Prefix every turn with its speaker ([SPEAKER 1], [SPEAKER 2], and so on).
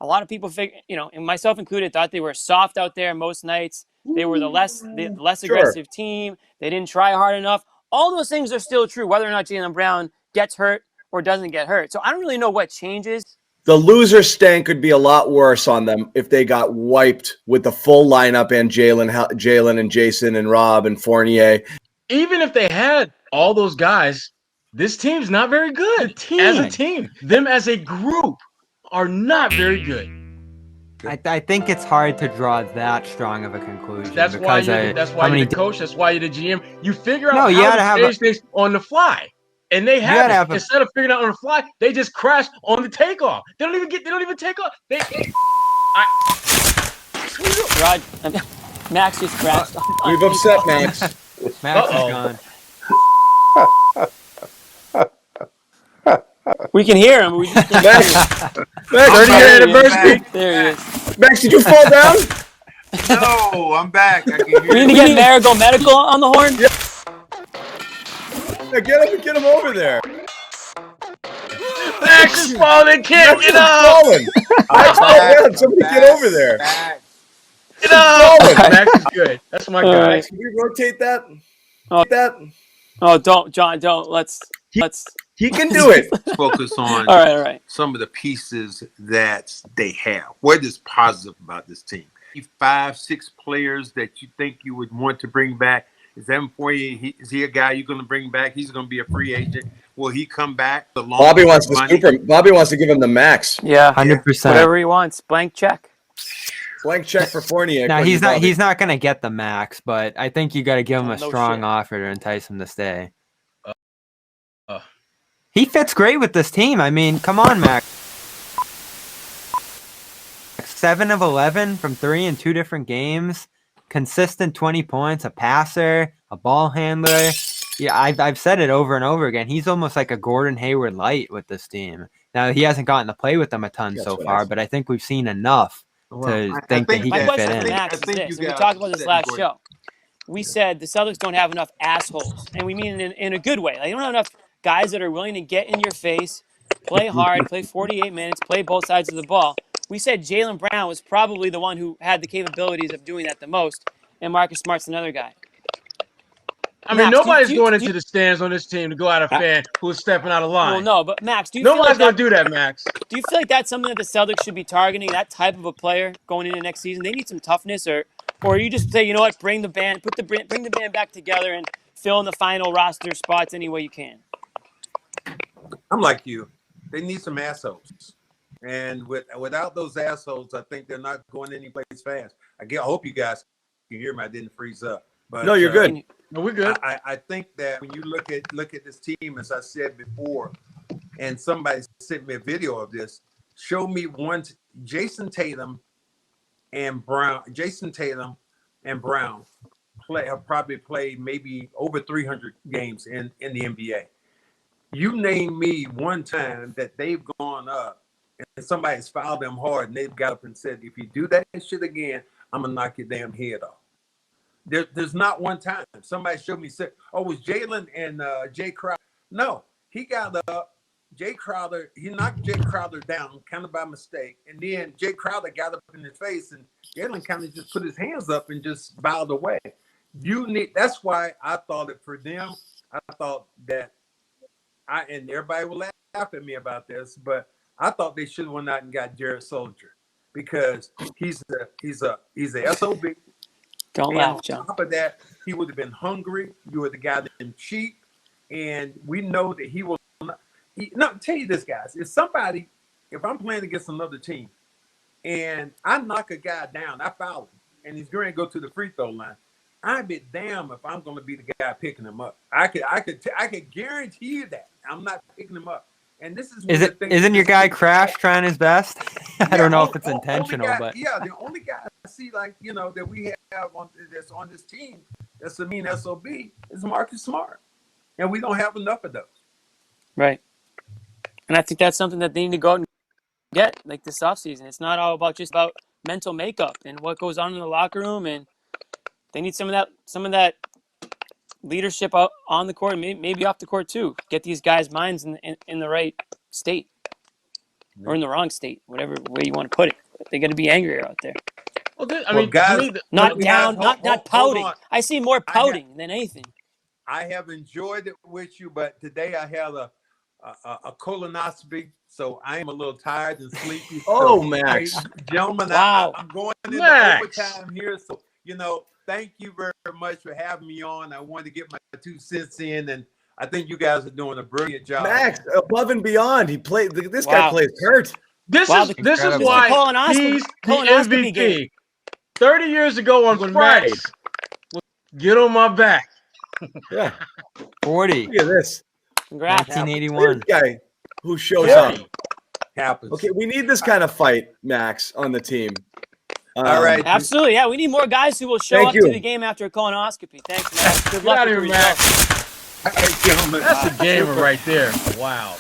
[SPEAKER 1] A lot of people, and myself included, thought they were soft out there most nights. They were the less
[SPEAKER 2] Sure.
[SPEAKER 1] aggressive team. They didn't try hard enough. All those things are still true, whether or not Jaylen Brown gets hurt or doesn't get hurt. So I don't really know what changes.
[SPEAKER 2] The loser stank could be a lot worse on them if they got wiped with the full lineup and Jaylen and Jason and Rob and Fournier.
[SPEAKER 3] Even if they had all those guys, this team's not very good. As a team, them as a group are not very good.
[SPEAKER 4] I think it's hard to draw that strong of a conclusion.
[SPEAKER 3] That's why you're the coach. That's why you're the GM. You figure out how to change things on the fly. And they have instead of figuring out on the fly, they just crash on the takeoff. They don't even take off.
[SPEAKER 1] Max just crashed.
[SPEAKER 2] We've upset Max.
[SPEAKER 4] Max is gone.
[SPEAKER 1] We can hear him. We just can't
[SPEAKER 2] Max,
[SPEAKER 1] hear him.
[SPEAKER 2] 30-year anniversary.
[SPEAKER 1] There he is.
[SPEAKER 2] Max, did you fall down?
[SPEAKER 5] No, I'm back. I can hear
[SPEAKER 1] We need to get Marigold Medical on the horn.
[SPEAKER 2] Yeah. Get him over there.
[SPEAKER 3] Max is falling. Can't get up.
[SPEAKER 2] Somebody get over there.
[SPEAKER 3] Get up. Max is good. That's my guy.
[SPEAKER 2] Right. Can we rotate that?
[SPEAKER 1] Oh, don't, John. Don't. Let's.
[SPEAKER 2] He can do it.
[SPEAKER 5] Focus on
[SPEAKER 1] all right.
[SPEAKER 5] some of the pieces that they have. What is positive about this team? 5, 6 players that you think you would want to bring back. Is that for you? Is he a guy you're going to bring back? He's going to be a free agent. Will he come back?
[SPEAKER 2] Bobby wants to give him the max.
[SPEAKER 1] Yeah,
[SPEAKER 4] 100%.
[SPEAKER 1] Whatever he wants. Blank check.
[SPEAKER 2] Blank check for Fournier.
[SPEAKER 4] No, he's not going to get the max, but I think you got to give him a strong offer to entice him to stay. He fits great with this team. I mean, come on, Max. 7 of 11 from 3 in 2 different games. Consistent 20 points, a passer, a ball handler. Yeah, I've said it over and over again. He's almost like a Gordon Hayward light with this team. Now, he hasn't gotten to play with them a ton so far, but I think we've seen enough to think that he can fit in.
[SPEAKER 1] Max is this, and we talked about this last show. We said the Celtics don't have enough assholes, and we mean it in a good way. Like, they don't have enough guys that are willing to get in your face, play hard, play 48 minutes, play both sides of the ball. We said Jaylen Brown was probably the one who had the capabilities of doing that the most, and Marcus Smart's another guy.
[SPEAKER 3] I mean, nobody's going into the stands on this team to go out a fan who's stepping out of line.
[SPEAKER 1] Well, no, but Max,
[SPEAKER 3] nobody's going to do that, Max.
[SPEAKER 1] Do you feel like that's something that the Celtics should be targeting, that type of a player going into next season? They need some toughness, or you just say, you know what, bring the band back together and fill in the final roster spots any way you can.
[SPEAKER 5] I'm like you. They need some assholes. And without those assholes, I think they're not going anyplace fast. I hope you guys can hear me. I didn't freeze up. But,
[SPEAKER 2] no, you're good.
[SPEAKER 3] No, we're good.
[SPEAKER 5] I think that when you look at this team, as I said before, and somebody sent me a video of this, show me one Jason Tatum and Brown have probably played maybe over 300 games in the NBA. You name me one time that they've gone up and somebody's fouled them hard and they've got up and said, if you do that shit again, I'm going to knock your damn head off. There's not one time. Somebody showed me, said, oh, it was Jaylen and Jay Crowder. No, he got up. He knocked Jay Crowder down kind of by mistake. And then Jay Crowder got up in his face and Jaylen kind of just put his hands up and just bowed away. That's why I thought it for them. I thought that and everybody will laugh at me about this, but I thought they should have went out and got Jared Soldier because he's a SOB.
[SPEAKER 1] Don't laugh, John.
[SPEAKER 5] On top of that, he would have been hungry. You were the guy that been cheap, and we know that he will not. Tell you this, guys. If I'm playing against another team, and I knock a guy down, I foul him, and he's going to go to the free throw line. I'd be damn if I'm going to be the guy picking him up. I could guarantee you that I'm not picking him up. And this
[SPEAKER 4] isn't your guy Crash trying his best? I don't know if it's intentional, but
[SPEAKER 5] the only guy I see that we have that's on this team that's a mean SOB is Marcus Smart, and we don't have enough of those.
[SPEAKER 1] Right, and I think that's something that they need to go out and get like this offseason. It's not all about just about mental makeup and what goes on in the locker room, and they need some of that leadership out on the court, maybe off the court too. Get these guys' minds in the right state. or in the wrong state, whatever way you want to put it. But they're going to be angrier out there.
[SPEAKER 3] Well, I mean,
[SPEAKER 5] guys,
[SPEAKER 1] not
[SPEAKER 5] guys,
[SPEAKER 1] down, not pouting. I see more pouting than anything.
[SPEAKER 5] I have enjoyed it with you, but today I had a colonoscopy, so I am a little tired and sleepy.
[SPEAKER 2] Oh,
[SPEAKER 5] so,
[SPEAKER 2] Max.
[SPEAKER 5] Gentlemen,
[SPEAKER 1] wow.
[SPEAKER 5] I'm going into overtime here, so, thank you very much for having me on. I wanted to get my 2 cents in, and I think you guys are doing a brilliant job.
[SPEAKER 2] Max, above and beyond. He played. This guy plays hurt.
[SPEAKER 3] This is why he's the MVP.
[SPEAKER 1] Game.
[SPEAKER 3] 30 years ago on Friday, get on my back.
[SPEAKER 2] Yeah.
[SPEAKER 4] 40.
[SPEAKER 2] Look at this.
[SPEAKER 1] Congrats.
[SPEAKER 4] 1981.
[SPEAKER 2] This guy who shows up.
[SPEAKER 5] Happens.
[SPEAKER 2] Okay, we need this kind of fight, Max, on the team.
[SPEAKER 5] All right.
[SPEAKER 1] Absolutely. Yeah, we need more guys who will show up to the game after a colonoscopy. Thanks, Max. Good luck with the results.
[SPEAKER 3] That's a gamer right there. Wow.